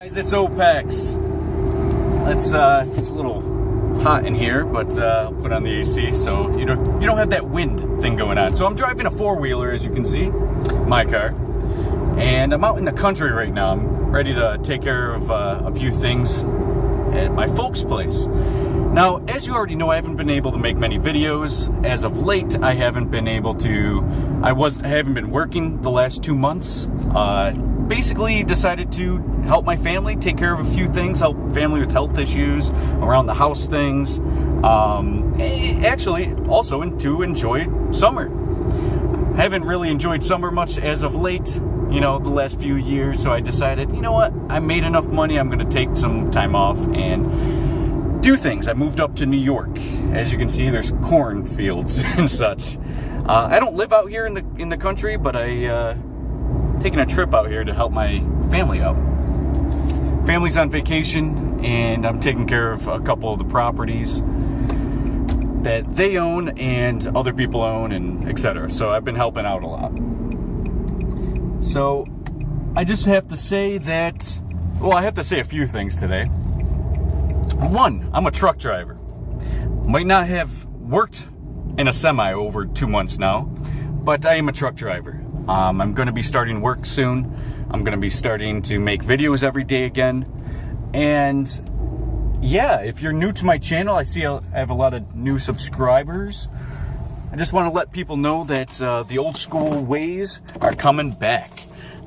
Guys, it's Opex. It's a little hot in here, but I'll put on the AC so you don't have that wind thing going on. So I'm driving a four-wheeler, as you can see, my car, and I'm out in the country right now. I'm ready to take care of a few things at my folks' place. Now, as you already know, I haven't been able to make many videos. As of late, I haven't been able to. I haven't been working the last 2 months. Basically decided to help my family, take care of a few things, help family with health issues, around the house things. Actually, also to enjoy summer. Haven't really enjoyed summer much as of late, the last few years, so I decided, you know what, I made enough money, I'm going to take some time off and do things. I moved up to New York. As you can see, there's cornfields and such. I don't live out here in the country, but taking a trip out here to help my family out. Family's on vacation, and I'm taking care of a couple of the properties that they own and other people own, and etc. So I've been helping out a lot. So I just have to say that, I have to say a few things today. One, I'm a truck driver. Might not have worked in a semi over 2 months now, but I am a truck driver. I'm going to be starting work soon. I'm going to be starting to make videos every day again. And yeah, if you're new to my channel, I see I have a lot of new subscribers. I just want to let people know that the old school ways are coming back.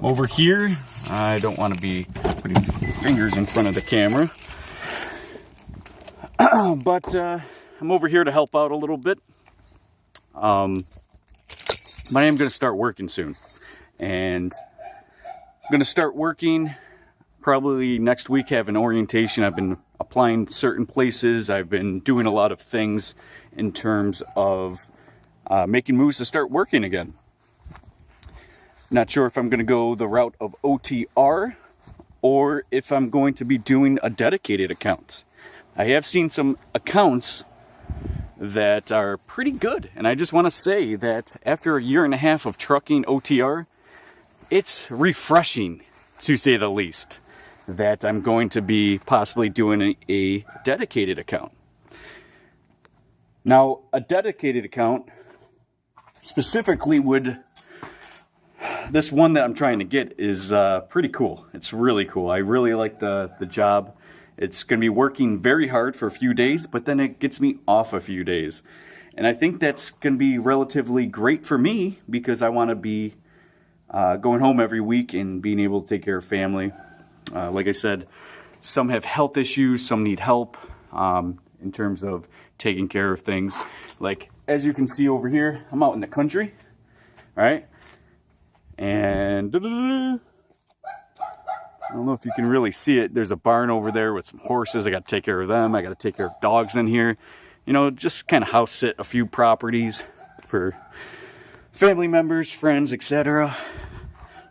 Over here, I don't want to be putting fingers in front of the camera. But I'm over here to help out a little bit. But I am going to start working soon, and I'm going to start working probably next week, have an orientation. I've been applying certain places. I've been doing a lot of things in terms of making moves to start working again. Not sure if I'm going to go the route of OTR or if I'm going to be doing a dedicated account. I have seen some accounts that are pretty good, and I just want to say that after a year and a half of trucking OTR, it's refreshing, to say the least, that I'm going to be possibly doing a dedicated account. Now, a dedicated account specifically this one that I'm trying to get is pretty cool. It's really cool. I really like the job. It's going to be working very hard for a few days, but then it gets me off a few days. And I think that's going to be relatively great for me because I want to be going home every week and being able to take care of family. Like I said, some have health issues, some need help in terms of taking care of things. Like, as you can see over here, I'm out in the country, right? And I don't know if you can really see it. There's a barn over there with some horses. I got to take care of them. I got to take care of dogs in here. Just kind of house sit a few properties for family members, friends, etc.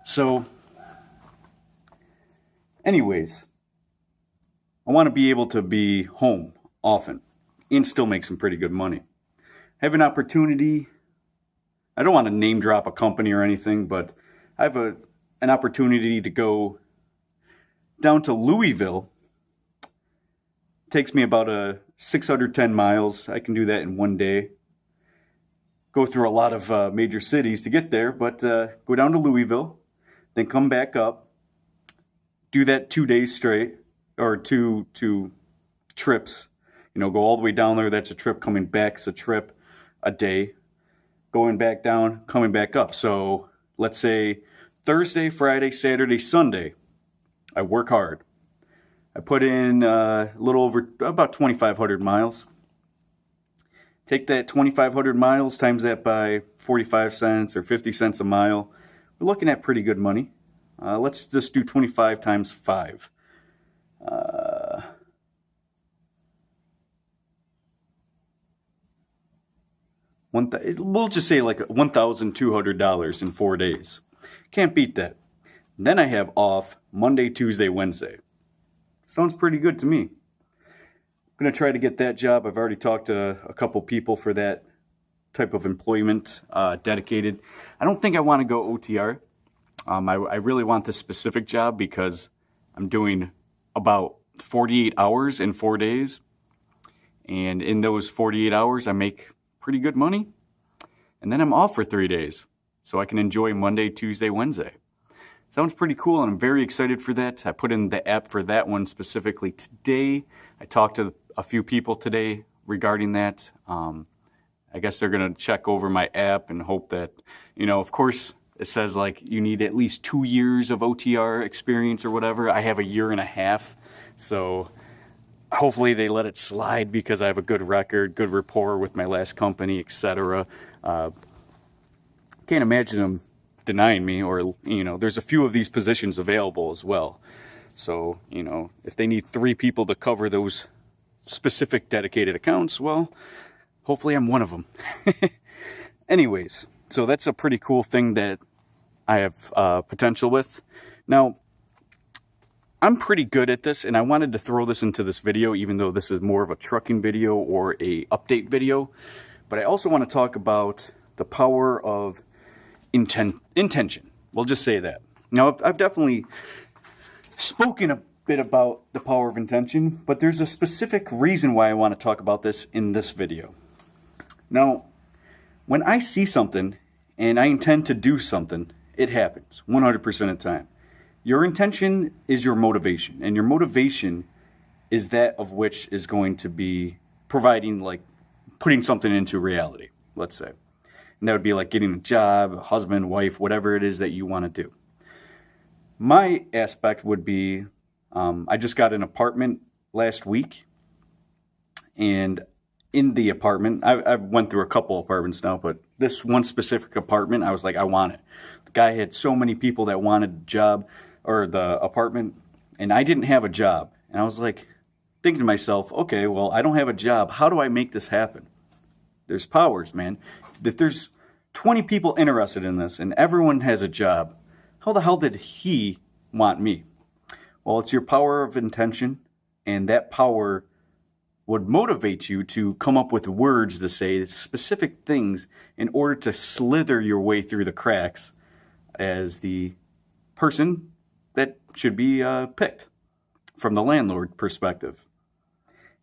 So, anyways, I want to be able to be home often and still make some pretty good money. I have an opportunity. I don't want to name drop a company or anything, but I have an opportunity to go down to Louisville. Takes me about 610 miles. I can do that in one day. Go through a lot of major cities to get there, but go down to Louisville, then come back up, do that 2 days straight, or two trips. Go all the way down there. That's a trip. Coming back's a trip, a day. Going back down, coming back up. So let's say Thursday, Friday, Saturday, Sunday, I work hard. I put in a little over about 2,500 miles. Take that 2,500 miles, times that by 45 cents or 50 cents a mile. We're looking at pretty good money. Let's just do 25 times 5. We'll just say like $1,200 in 4 days. Can't beat that. Then I have off Monday, Tuesday, Wednesday. Sounds pretty good to me. I'm going to try to get that job. I've already talked to a couple people for that type of employment, dedicated. I don't think I want to go OTR. I really want this specific job because I'm doing about 48 hours in 4 days. And in those 48 hours, I make pretty good money. And then I'm off for 3 days, so I can enjoy Monday, Tuesday, Wednesday. Sounds pretty cool, and I'm very excited for that. I put in the app for that one specifically today. I talked to a few people today regarding that. I guess they're going to check over my app and hope that, of course, it says like you need at least 2 years of OTR experience or whatever. I have a year and a half, so hopefully they let it slide because I have a good record, good rapport with my last company, etc. Can't imagine them denying me, or, there's a few of these positions available as well. So, if they need 3 people to cover those specific dedicated accounts, well, hopefully I'm one of them. Anyways, so that's a pretty cool thing that I have potential with. Now, I'm pretty good at this, and I wanted to throw this into this video, even though this is more of a trucking video or a update video. But I also want to talk about the power of intention. We'll just say that. Now, I've definitely spoken a bit about the power of intention, but there's a specific reason why I want to talk about this in this video. Now, when I see something and I intend to do something, it happens 100% of the time. Your intention is your motivation, and your motivation is that of which is going to be providing, like, putting something into reality, let's say. And that would be like getting a job, a husband, wife, whatever it is that you want to do. My aspect would be, I just got an apartment last week, and in the apartment, I went through a couple apartments now, but this one specific apartment, I was like, I want it. The guy had so many people that wanted the job or the apartment, and I didn't have a job. And I was like, thinking to myself, okay, well, I don't have a job. How do I make this happen? There's powers, man. If there's 20 people interested in this and everyone has a job, how the hell did he want me? Well, it's your power of intention, and that power would motivate you to come up with words to say specific things in order to slither your way through the cracks as the person that should be picked from the landlord perspective.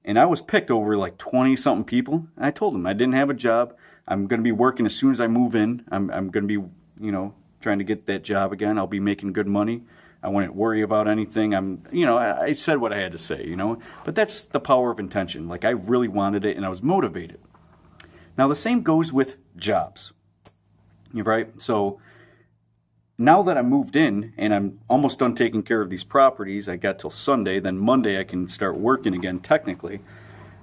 And I was picked over like 20-something people. And I told them I didn't have a job. I'm going to be working as soon as I move in. I'm going to be, trying to get that job again. I'll be making good money. I wouldn't worry about anything. I said what I had to say, But that's the power of intention. Like, I really wanted it, and I was motivated. Now, the same goes with jobs. You're right? So now that I moved in and I'm almost done taking care of these properties, I got till Sunday. Then Monday I can start working again, technically.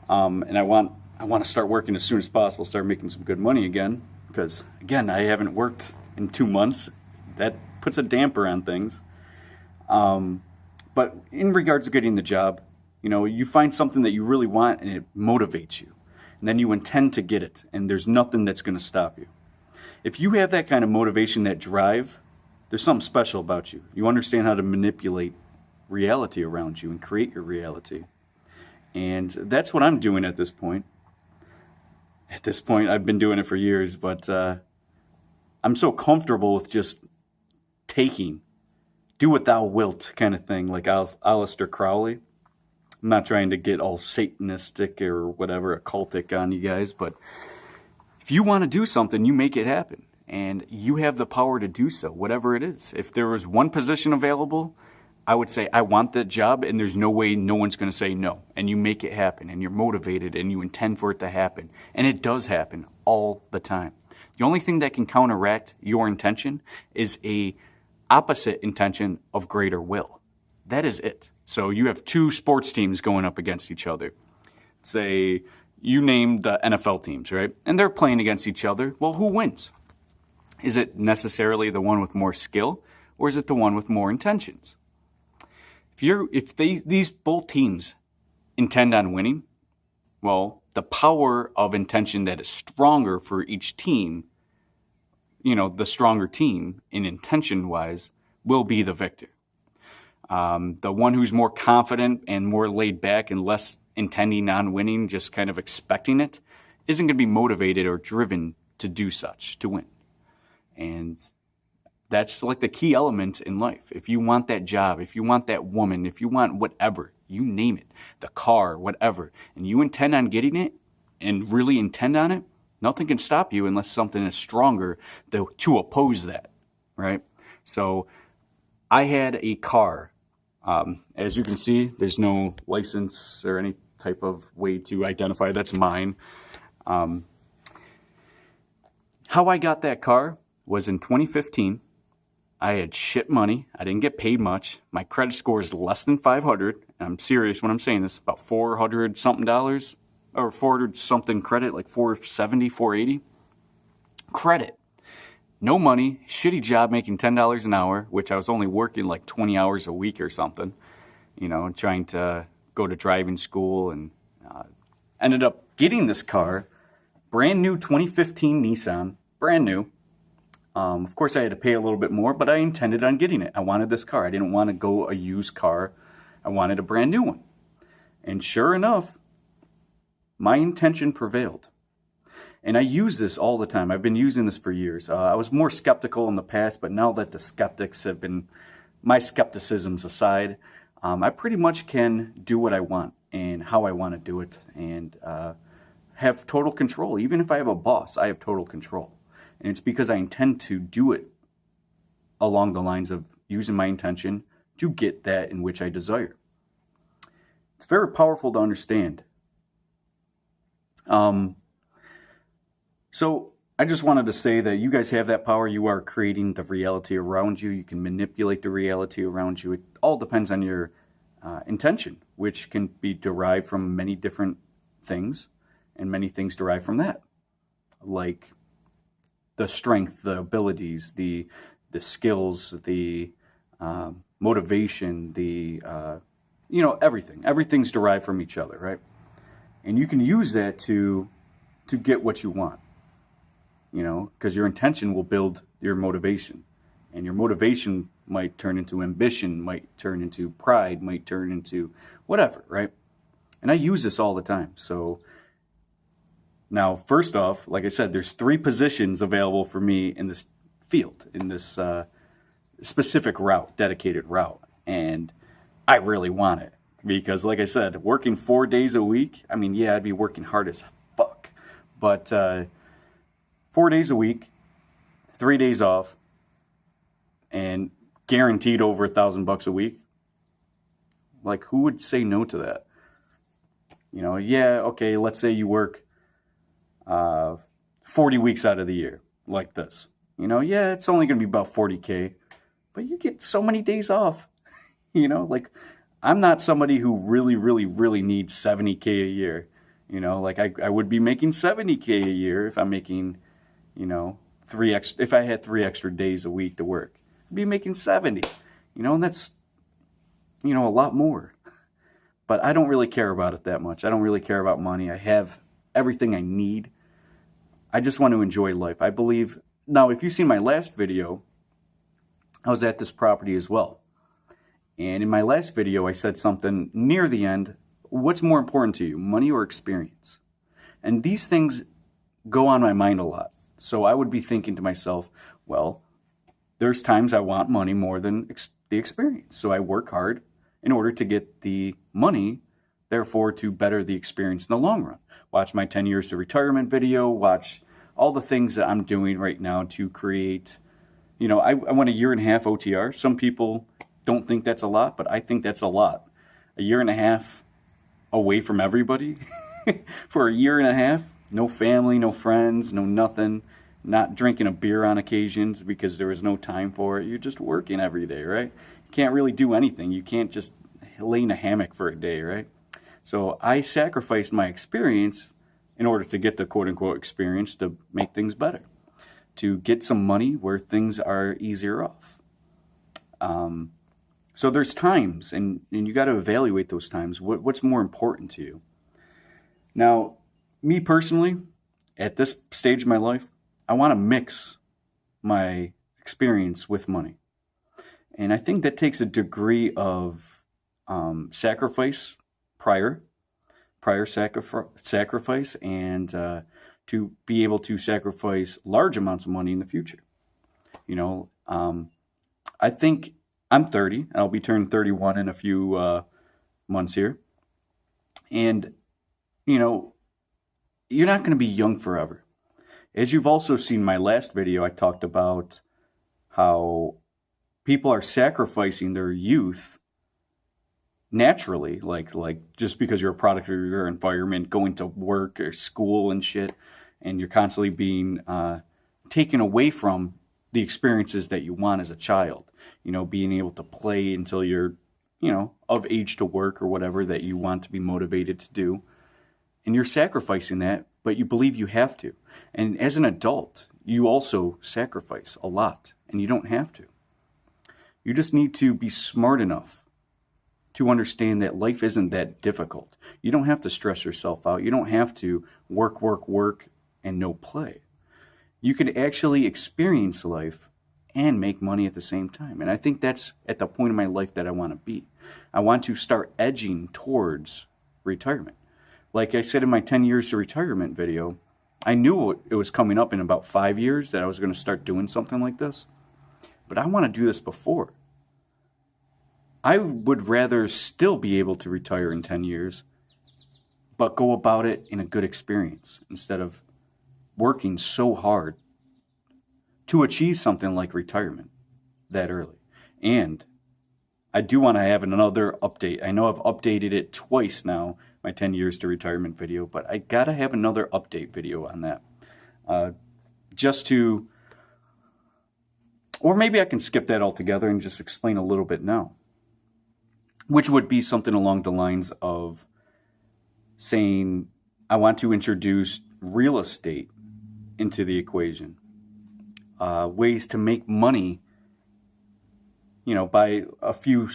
And I want to start working as soon as possible, start making some good money again. Because, again, I haven't worked in 2 months. That puts a damper on things. But in regards to getting the job, you find something that you really want and it motivates you. And then you intend to get it, and there's nothing that's going to stop you. If you have that kind of motivation, that drive, there's something special about you. You understand how to manipulate reality around you and create your reality. And that's what I'm doing at this point. At this point, I've been doing it for years, but I'm so comfortable with just taking. Do what thou wilt kind of thing, like Aleister Crowley. I'm not trying to get all satanistic or whatever, occultic on you guys, but if you want to do something, you make it happen. And you have the power to do so, whatever it is. If there was one position available, I would say, I want that job, and there's no way no one's going to say no. And you make it happen, and you're motivated, and you intend for it to happen. And it does happen all the time. The only thing that can counteract your intention is a opposite intention of greater will. That is it. So you have 2 sports teams going up against each other. Say, you name the NFL teams, right? And they're playing against each other. Well, who wins? Is it necessarily the one with more skill, or is it the one with more intentions? If these both teams intend on winning, well, the power of intention that is stronger for each team, the stronger team in intention-wise, will be the victor. The one who's more confident and more laid back and less intending on winning, just kind of expecting it, isn't going to be motivated or driven to do such, to win. And That's like the key element in life. If you want that job, if you want that woman, if you want whatever, you name it, the car, whatever, and you intend on getting it and really intend on it, nothing can stop you unless something is stronger to oppose that, right? So I had a car. As you can see, there's no license or any type of way to identify that's mine. How I got that car was in 2015. I had shit money. I didn't get paid much. My credit score is less than 500. I'm serious when I'm saying this. About $400 something dollars, or 400 something credit, like 470, 480 credit. No money, shitty job making $10 an hour, which I was only working like 20 hours a week or something, trying to go to driving school, and ended up getting this car, brand new 2015 Nissan, brand new. Of course, I had to pay a little bit more, but I intended on getting it. I wanted this car. I didn't want to go a used car. I wanted a brand new one. And sure enough, my intention prevailed. And I use this all the time. I've been using this for years. I was more skeptical in the past, but now that the skeptics have been, my skepticisms aside, I pretty much can do what I want and how I want to do it, and have total control. Even if I have a boss, I have total control. And it's because I intend to do it along the lines of using my intention to get that in which I desire. It's very powerful to understand. So I just wanted to say that you guys have that power. You are creating the reality around you. You can manipulate the reality around you. It all depends on your intention, which can be derived from many different things, and many things derive from that, like the strength, the abilities, the skills, the motivation, everything. Everything's derived from each other, right? And you can use that to get what you want, because your intention will build your motivation, and your motivation might turn into ambition, might turn into pride, might turn into whatever, right? And I use this all the time. So now, first off, like I said, there's 3 positions available for me in this field, in this specific route, dedicated route. And I really want it because, like I said, working 4 days a week, I'd be working hard as fuck. But 4 days a week, 3 days off, and guaranteed over $1,000 a week. Like, who would say no to that? Okay, let's say you work 40 weeks out of the year like this. It's only going to be about $40K, but you get so many days off. I'm not somebody who really, really, really needs $70K a year. I would be making $70K a year if I'm making, if I had 3 extra days a week to work. I'd be making 70, and that's, a lot more. But I don't really care about it that much. I don't really care about money. I have everything I need. I just want to enjoy life. I believe. Now, if you've seen my last video, I was at this property as well. And in my last video, I said something near the end. What's more important to you, money or experience? And these things go on my mind a lot. So I would be thinking to myself, well, there's times I want money more than the experience. So I work hard in order to get the money, therefore to better the experience in the long run. Watch my 10 years to retirement video, watch all the things that I'm doing right now to create, I want a 1.5 year OTR. Some people don't think that's a lot, but I think that's a lot. A 1.5 year away from everybody for a 1.5 year, no family, no friends, no nothing, not drinking a beer on occasions because there was no time for it. You're just working every day, right? You can't really do anything. You can't just lay in a hammock for a day, right? So I sacrificed my experience in order to get the quote-unquote experience to make things better, to get some money where things are easier off. So there's times, and you got to evaluate those times. What's more important to you? Now, me personally, at this stage of my life, I want to mix my experience with money. And I think that takes a degree of sacrifice prior sacrifice, and to be able to sacrifice large amounts of money in the future. I think I'm 30. I'll be turning 31 in a few months here. And, you know, you're not going to be young forever. As you've also seen my last video, I talked about how people are sacrificing their youth naturally, like just because you're a product of your environment, going to work or school and shit, and you're constantly being taken away from the experiences that you want as a child. You know, being able to play until you're, you know, of age to work or whatever that you want to be motivated to do. And you're sacrificing that, but you believe you have to. And as an adult, you also sacrifice a lot, and you don't have to. You just need to be smart enough to understand that life isn't that difficult. You don't have to stress yourself out. You don't have to work, and no play. You can actually experience life and make money at the same time. And I think that's at the point in my life that I want to be. I want to start edging towards retirement. Like I said in my 10 years to retirement video, I knew it was coming up in about 5 years that I was going to start doing something like this. But I want to do this before. I would rather still be able to retire in 10 years, but go about it in a good experience instead of working so hard to achieve something like retirement that early. And I do want to have another update. I know I've updated it twice now, my 10 years to retirement video, but I got to have another update video on that. Just to, or maybe I can skip that altogether and just explain a little bit now. Which would be something along the lines of saying, I want to introduce real estate into the equation. Ways to make money, you know, by a few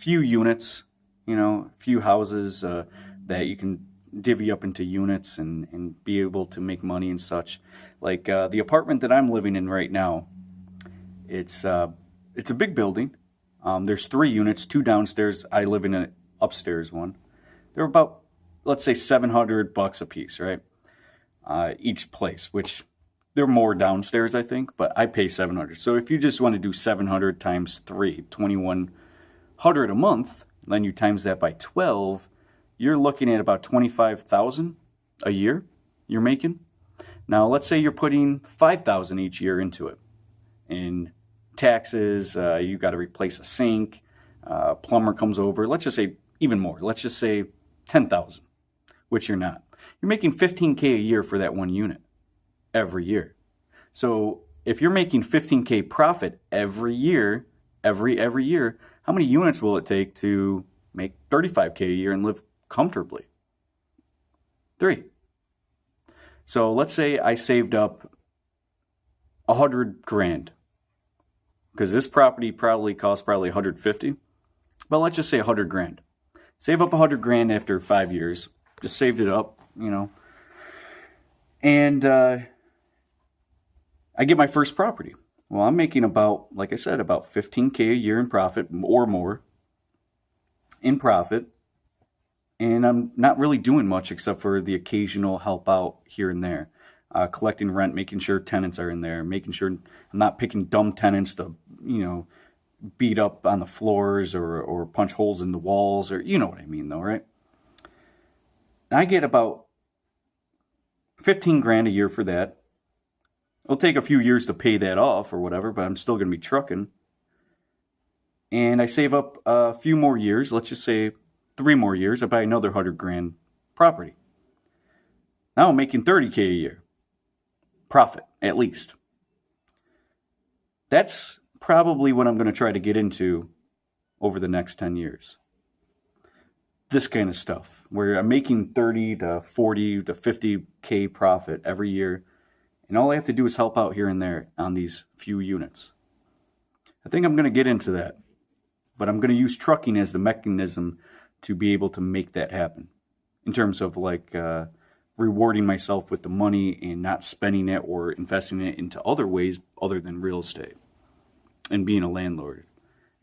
units, you know, a few houses that you can divvy up into units and be able to make money and such. Like the apartment that I'm living in right now, it's a big building. There's 3 units, 2 downstairs. I live in an upstairs one. They're about, let's say, $700 a piece, right? Each place, which they're more downstairs, I think, but I pay $700. So if you just want to do 700 times 3, $2,100 a month, then you times that by 12, you're looking at about $25,000 a year you're making. Now, let's say you're putting $5,000 each year into it. In taxes, you got to replace a sink, plumber comes over. Let's just say even more. Let's just say $10,000, which you're not. You're making $15K a year for that one unit every year. So if you're making $15K profit every year, every year, how many units will it take to make $35K a year and live comfortably? 3. So let's say I saved up $100,000. Because this property probably costs $150,000, but let's just say $100,000. Save up $100,000 after 5 years. Just saved it up, you know. And I get my first property. Well, I'm making about, like I said, about $15K a year in profit or more in profit. And I'm not really doing much except for the occasional help out here and there. Collecting rent, making sure tenants are in there, making sure I'm not picking dumb tenants to, you know, beat up on the floors or punch holes in the walls, or you know what I mean though, right? I get about $15,000 a year for that. It'll take a few years to pay that off or whatever, but I'm still going to be trucking. And I save up a few more years, let's just say 3 more years, I buy another $100,000 property. Now I'm making $30K a year. Profit, at least. That's probably what I'm going to try to get into over the next 10 years. This kind of stuff, where I'm making 30 to 40 to 50K profit every year, and all I have to do is help out here and there on these few units. I think I'm going to get into that, but I'm going to use trucking as the mechanism to be able to make that happen, in terms of like rewarding myself with the money and not spending it or investing it into other ways other than real estate and being a landlord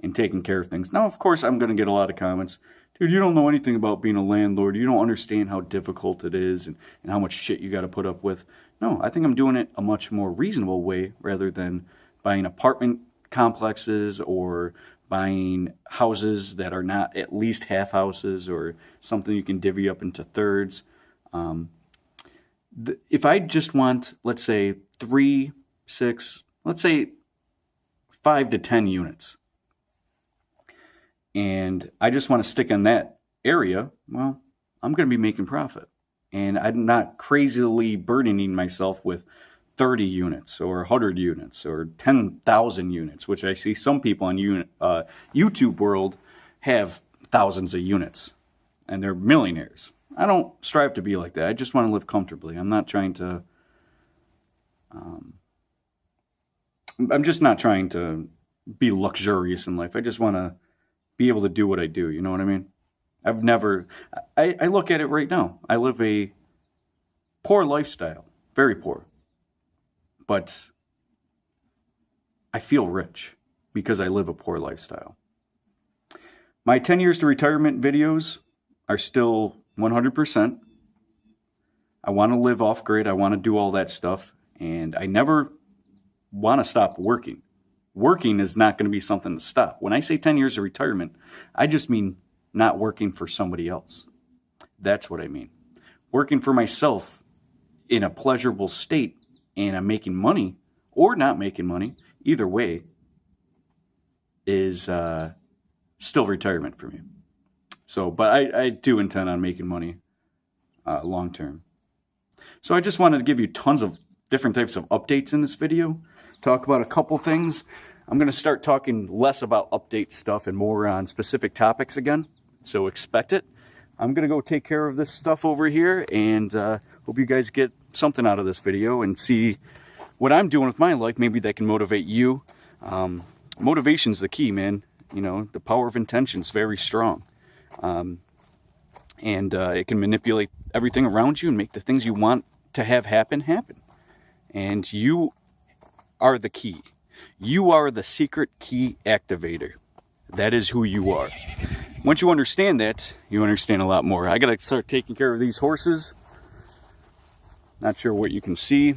and taking care of things. Now, of course, I'm going to get a lot of comments. Dude, you don't know anything about being a landlord. You don't understand how difficult it is and how much shit you got to put up with. No, I think I'm doing it a much more reasonable way rather than buying apartment complexes or buying houses that are not at least half houses or something you can divvy up into thirds. If I just want, let's say 3, 6, let's say 5 to 10 units, and I just want to stick in that area, well, I'm going to be making profit. And I'm not crazily burdening myself with 30 units or 100 units or 10,000 units, which I see some people on YouTube world have thousands of units and they're millionaires. I don't strive to be like that. I just want to live comfortably. I'm not trying to, I'm just not trying to be luxurious in life. I just want to be able to do what I do. You know what I mean? I look at it right now. I live a poor lifestyle, very poor. But I feel rich because I live a poor lifestyle. My 10 years to retirement videos are still 100%. I want to live off grid. I want to do all that stuff. And I never want to stop working. Working is not going to be something to stop. When I say 10 years of retirement, I just mean not working for somebody else. That's what I mean. Working for myself in a pleasurable state, and I'm making money or not making money, either way, is still retirement for me. So, but I do intend on making money long term. So I just wanted to give you tons of different types of updates in this video. Talk about a couple things. I'm going to start talking less about update stuff and more on specific topics again. So expect it. I'm going to go take care of this stuff over here, and hope you guys get something out of this video and see what I'm doing with my life. Maybe that can motivate you. Motivation's the key, man. You know, the power of intention is very strong. And it can manipulate everything around you and make the things you want to have happen. And you are the key. You are the secret key activator. That is who you are. Once you understand that, you understand a lot more. I got to start taking care of these horses. Not sure what you can see,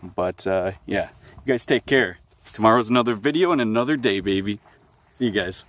but yeah, you guys take care. Tomorrow's another video and another day, baby. See you guys.